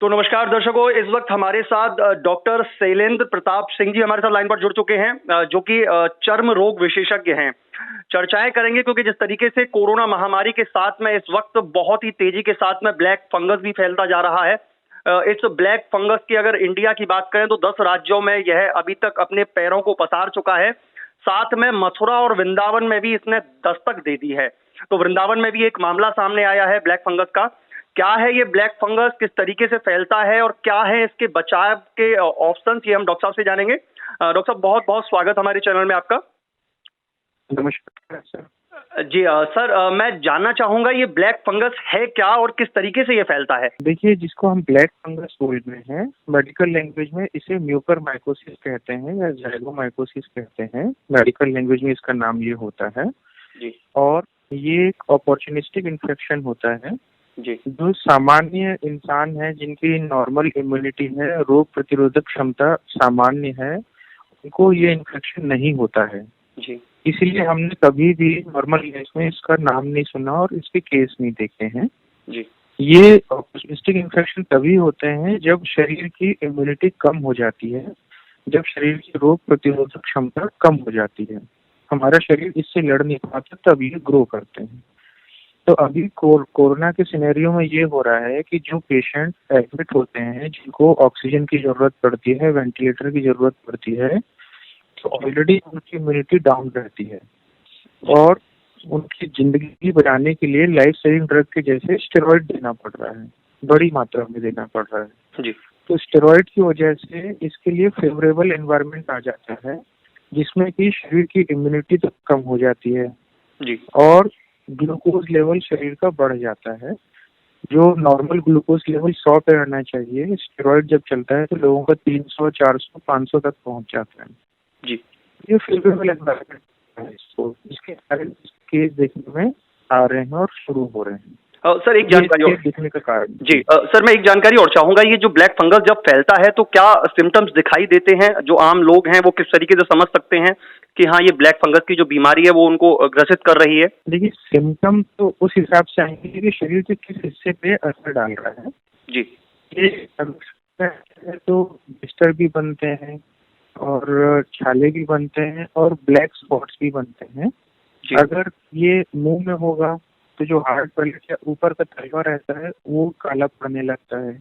तो नमस्कार दर्शकों, इस वक्त हमारे साथ डॉक्टर शैलेंद्र प्रताप सिंह जी हमारे साथ लाइन पर जुड़ चुके हैं, जो कि चर्म रोग विशेषज्ञ हैं। चर्चाएं करेंगे क्योंकि जिस तरीके से कोरोना महामारी के साथ में इस वक्त बहुत ही तेजी के साथ में ब्लैक फंगस भी फैलता जा रहा है। इस ब्लैक फंगस की अगर इंडिया की बात करें तो 10 राज्यों में यह अभी तक अपने पैरों को पसार चुका है। साथ में मथुरा और वृंदावन में भी इसने दस्तक दे दी है। तो वृंदावन में भी एक मामला सामने आया है ब्लैक फंगस का। क्या है ये ब्लैक फंगस, किस तरीके से फैलता है और क्या है इसके बचाव के ऑप्शंस, ये हम डॉक्टर साहब से जानेंगे। डॉक्टर साहब, बहुत बहुत स्वागत हमारे चैनल में आपका। नमस्कार सर। जी सर, मैं जानना चाहूंगा ये ब्लैक फंगस है क्या और किस तरीके से ये फैलता है। देखिए, जिसको हम ब्लैक फंगस बोल रहे हैं, मेडिकल लैंग्वेज में इसे म्यूकरमाइकोसिस कहते हैं या जाइगोमाइकोसिस कहते हैं। मेडिकल लैंग्वेज में इसका नाम ये होता है जी। और ये एक अपॉर्चुनिस्टिक इन्फेक्शन होता है जी। जो सामान्य इंसान है जिनकी नॉर्मल इम्यूनिटी है, रोग प्रतिरोधक क्षमता सामान्य है, उनको ये इन्फेक्शन नहीं होता है। जी। इसीलिए हमने कभी भी नॉर्मल केस में इसका नाम नहीं सुना और इसके केस नहीं देखे हैं। जी। ये अपॉर्चुनिस्टिक इन्फेक्शन तभी होते हैं जब शरीर की इम्यूनिटी कम हो जाती है, जब शरीर की रोग प्रतिरोधक क्षमता कम हो जाती है। हमारा शरीर इससे लड़ नहीं पाता, तब ये ग्रो करते हैं। तो अभी कोरोना के सिनेरियो में ये हो रहा है कि जो पेशेंट एडमिट होते हैं, जिनको ऑक्सीजन की जरूरत पड़ती है, वेंटिलेटर की जरूरत पड़ती है, तो ऑलरेडी उनकी इम्यूनिटी डाउन रहती है और उनकी जिंदगी बचाने के लिए लाइफ सेविंग ड्रग के जैसे स्टेरॉइड देना पड़ रहा है, बड़ी मात्रा में देना पड़ रहा है। जी। तो स्टेरॉइड की वजह से इसके लिए फेवरेबल एनवायरनमेंट आ जाता है जिसमें कि शरीर की इम्यूनिटी तो कम हो जाती है जी। और ग्लूकोज लेवल शरीर का बढ़ जाता है। जो नॉर्मल ग्लूकोज लेवल 100 पे रहना चाहिए, स्टेरॉइड जब चलता है तो लोगों का 300, 400, 500 तक पहुंच जाता है। जी। ये फेवरेबल एनवायरनमेंट है इसको, इसके कारण केस देखने में आ रहे हैं और शुरू हो रहे हैं। सर एक जानकारी और दिखने का कारण। जी सर, मैं एक जानकारी और चाहूंगा, ये जो ब्लैक फंगस जब फैलता है तो क्या सिम्टम्स दिखाई देते हैं? जो आम लोग हैं वो किस तरीके से समझ सकते हैं कि हाँ ये ब्लैक फंगस की जो बीमारी है वो उनको ग्रसित कर रही है? देखिए, सिम्टम तो उस हिसाब से आएंगे कि शरीर के किस हिस्से पे असर डाल रहा है। जी। ये तो बिस्तर भी बनते हैं और छाले भी बनते हैं और ब्लैक स्पॉट्स भी बनते हैं। अगर ये मुंह में होगा तो जो हार्ट पैलेट या ऊपर का तलवा रहता है वो काला पड़ने लगता है।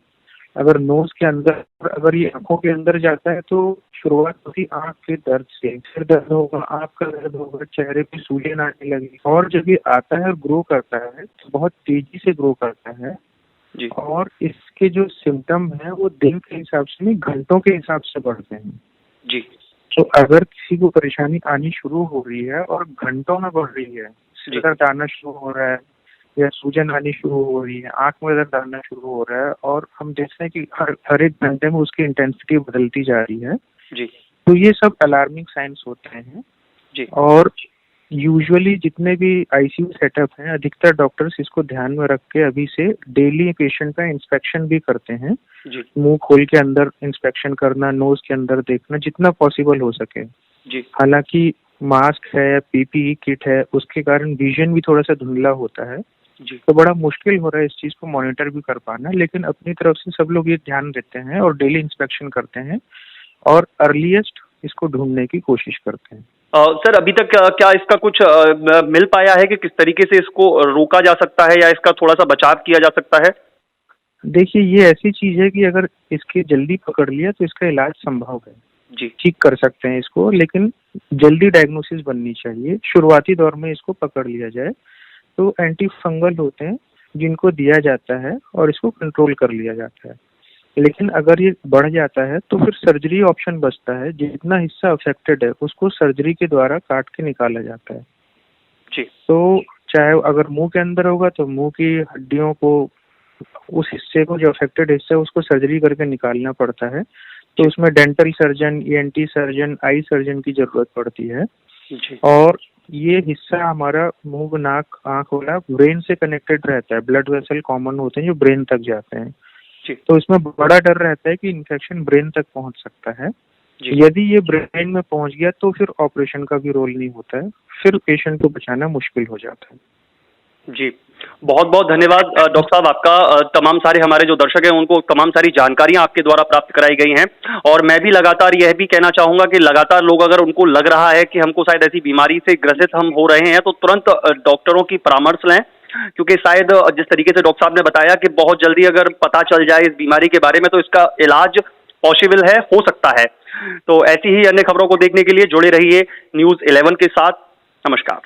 अगर नोज के अंदर, अगर ये आंखों के अंदर जाता है तो शुरुआत होती आंख के दर्द से, सिर दर्द होगा, आंख का दर्द होगा, चेहरे पे सूजन आने लगेगी और जब ये आता है और ग्रो करता है तो बहुत तेजी से ग्रो करता है। जी। और इसके जो सिम्टम है वो दिन के हिसाब से नहीं, घंटों के हिसाब से बढ़ते हैं। जी। तो अगर किसी को परेशानी आनी शुरू हो रही है और घंटों में बढ़ रही है, सिर दर्द आना शुरू हो रहा है या सूजन आनी शुरू हो रही है, आंख में दर्द आना शुरू हो रहा है और हम देखते हैं कि हर एक घंटे में उसकी इंटेंसिटी बदलती जा रही है, जी। तो ये सब अलार्मिंग साइंस होते हैं। जी। और यूजुअली जितने भी आईसीयू सेटअप हैं, अधिकतर डॉक्टर्स इसको ध्यान में रख के अभी से डेली पेशेंट का इंस्पेक्शन भी करते हैं। मुंह खोल के अंदर इंस्पेक्शन करना, नोज के अंदर देखना जितना पॉसिबल हो सके। हालांकि मास्क है, पीपीई किट है, उसके कारण विजन भी थोड़ा सा धुंधला होता है, तो बड़ा मुश्किल हो रहा है इस चीज को मॉनिटर भी कर पाना। लेकिन अपनी तरफ से सब लोग ये ध्यान देते हैं और डेली इंस्पेक्शन करते हैं और अर्लीस्ट इसको ढूंढने की कोशिश करते हैं। सर अभी तक क्या इसका कुछ मिल पाया है कि किस तरीके से इसको रोका जा सकता है या इसका थोड़ा सा बचाव किया जा सकता है? देखिए, ये ऐसी चीज है कि अगर इसके जल्दी पकड़ लिया तो इसका इलाज संभव है। जी। ठीक कर सकते हैं इसको, लेकिन जल्दी डायग्नोसिस बननी चाहिए। शुरुआती दौर में इसको पकड़ लिया जाए तो एंटी फंगल होते हैं जिनको दिया जाता है और इसको कंट्रोल कर लिया जाता है। लेकिन अगर ये बढ़ जाता है तो फिर सर्जरी ऑप्शन बचता है। जितना हिस्सा अफेक्टेड है उसको सर्जरी के द्वारा काट के निकाला जाता है। जी। तो चाहे अगर मुंह के अंदर होगा तो मुंह की हड्डियों को, उस हिस्से को, जो अफेक्टेड हिस्सा है उसको सर्जरी करके निकालना पड़ता है। तो उसमें dental surgeon, ENT surgeon, eye surgeon की जरूरत पड़ती है। जी। और ये हिस्सा हमारा मुंह, नाक, आंख वाला ब्रेन से कनेक्टेड रहता है। ब्लड वेसल कॉमन होते हैं जो ब्रेन तक जाते हैं। तो इसमें बड़ा डर रहता है कि इन्फेक्शन ब्रेन तक पहुंच सकता है। यदि ये ब्रेन में पहुंच गया तो फिर ऑपरेशन का भी रोल नहीं होता है, फिर पेशेंट को बचाना मुश्किल हो जाता है। जी, बहुत बहुत धन्यवाद डॉक्टर साहब आपका। तमाम सारे हमारे जो दर्शक हैं उनको तमाम सारी जानकारियां आपके द्वारा प्राप्त कराई गई हैं, और मैं भी लगातार यह भी कहना चाहूंगा कि लगातार लोग अगर उनको लग रहा है कि हमको शायद ऐसी बीमारी से ग्रसित हम हो रहे हैं तो तुरंत डॉक्टरों की परामर्श लें, क्योंकि शायद जिस तरीके से डॉक्टर साहब ने बताया कि बहुत जल्दी अगर पता चल जाए इस बीमारी के बारे में तो इसका इलाज पॉसिबल है, हो सकता है। तो ऐसी ही अन्य खबरों को देखने के लिए जुड़े रहिए News 11 के साथ। नमस्कार।